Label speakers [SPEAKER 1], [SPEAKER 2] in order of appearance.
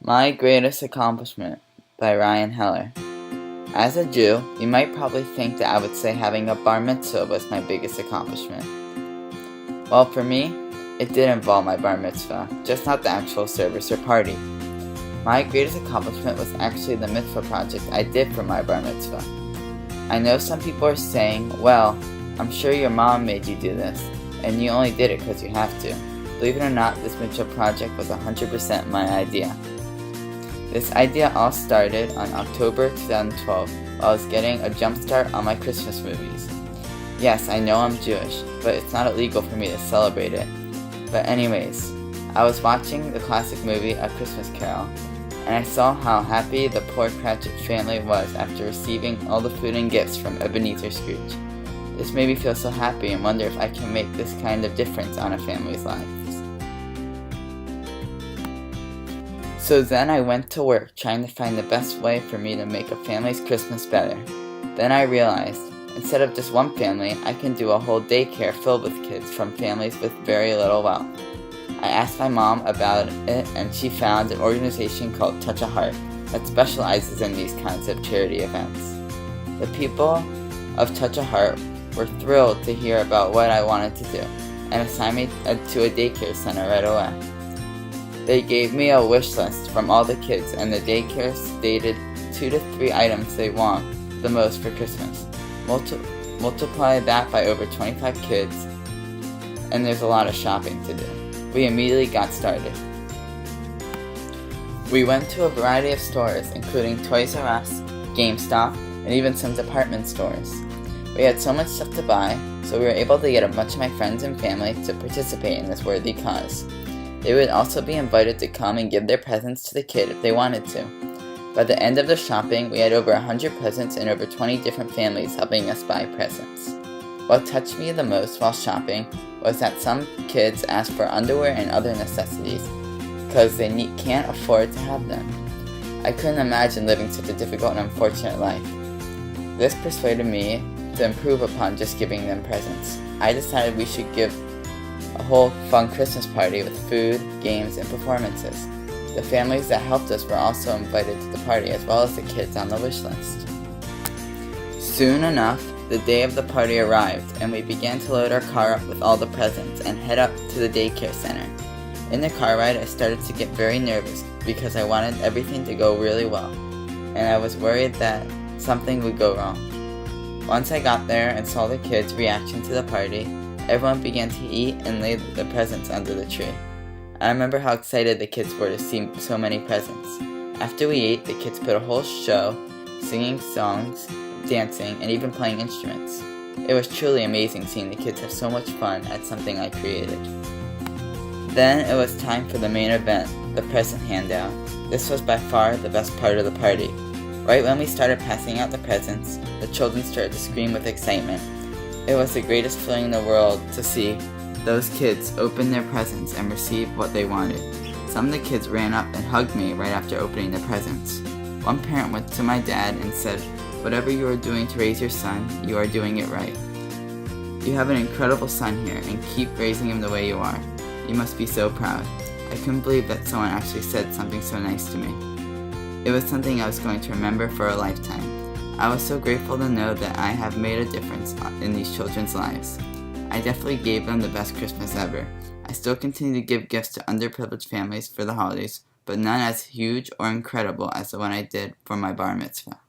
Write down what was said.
[SPEAKER 1] My Greatest Accomplishment by Ryan Heller. As a Jew, you might probably think that I would say having a bar mitzvah was my biggest accomplishment. Well, for me, it did involve my bar mitzvah, just not the actual service or party. My greatest accomplishment was actually the mitzvah project I did for my bar mitzvah. I know some people are saying, well, I'm sure your mom made you do this, and you only did it because you have to. Believe it or not, this mitzvah project was 100% my idea. This idea all started on October 2012 while I was getting a jump start on my Christmas movies. Yes, I know I'm Jewish, but it's not illegal for me to celebrate it. But anyways, I was watching the classic movie A Christmas Carol, and I saw how happy the poor Cratchit family was after receiving all the food and gifts from Ebenezer Scrooge. This made me feel so happy and wonder if I can make this kind of difference on a family's lives. So then I went to work trying to find the best way for me to make a family's Christmas better. Then I realized, instead of just one family, I can do a whole daycare filled with kids from families with very little wealth. I asked my mom about it, and she found an organization called Touch a Heart that specializes in these kinds of charity events. The people of Touch a Heart were thrilled to hear about what I wanted to do and assigned me to a daycare center right away. They gave me a wish list from all the kids, and the daycare stated 2 to 3 items they want the most for Christmas. Multiply that by over 25 kids, and there's a lot of shopping to do. We immediately got started. We went to a variety of stores, including Toys R Us, GameStop, and even some department stores. We had so much stuff to buy, so we were able to get a bunch of my friends and family to participate in this worthy cause. They would also be invited to come and give their presents to the kid if they wanted to. By the end of the shopping, we had over 100 presents and over 20 different families helping us buy presents. What touched me the most while shopping was that some kids asked for underwear and other necessities because they can't afford to have them. I couldn't imagine living such a difficult and unfortunate life. This persuaded me to improve upon just giving them presents. I decided we should give a whole fun Christmas party with food, games, and performances. The families that helped us were also invited to the party, as well as the kids on the wish list. Soon enough, the day of the party arrived, and we began to load our car up with all the presents and head up to the daycare center. In the car ride, I started to get very nervous because I wanted everything to go really well, and I was worried that something would go wrong. Once I got there and saw the kids' reaction to the party, everyone began to eat and lay the presents under the tree. I remember how excited the kids were to see so many presents. After we ate, the kids put a whole show, singing songs, dancing, and even playing instruments. It was truly amazing seeing the kids have so much fun at something I created. Then it was time for the main event, the present handout. This was by far the best part of the party. Right when we started passing out the presents, the children started to scream with excitement. It was the greatest feeling in the world to see those kids open their presents and receive what they wanted. Some of the kids ran up and hugged me right after opening the presents. One parent went to my dad and said, "Whatever you are doing to raise your son, you are doing it right. You have an incredible son here, and keep raising him the way you are. You must be so proud." I couldn't believe that someone actually said something so nice to me. It was something I was going to remember for a lifetime. I was so grateful to know that I have made a difference in these children's lives. I definitely gave them the best Christmas ever. I still continue to give gifts to underprivileged families for the holidays, but none as huge or incredible as the one I did for my bar mitzvah.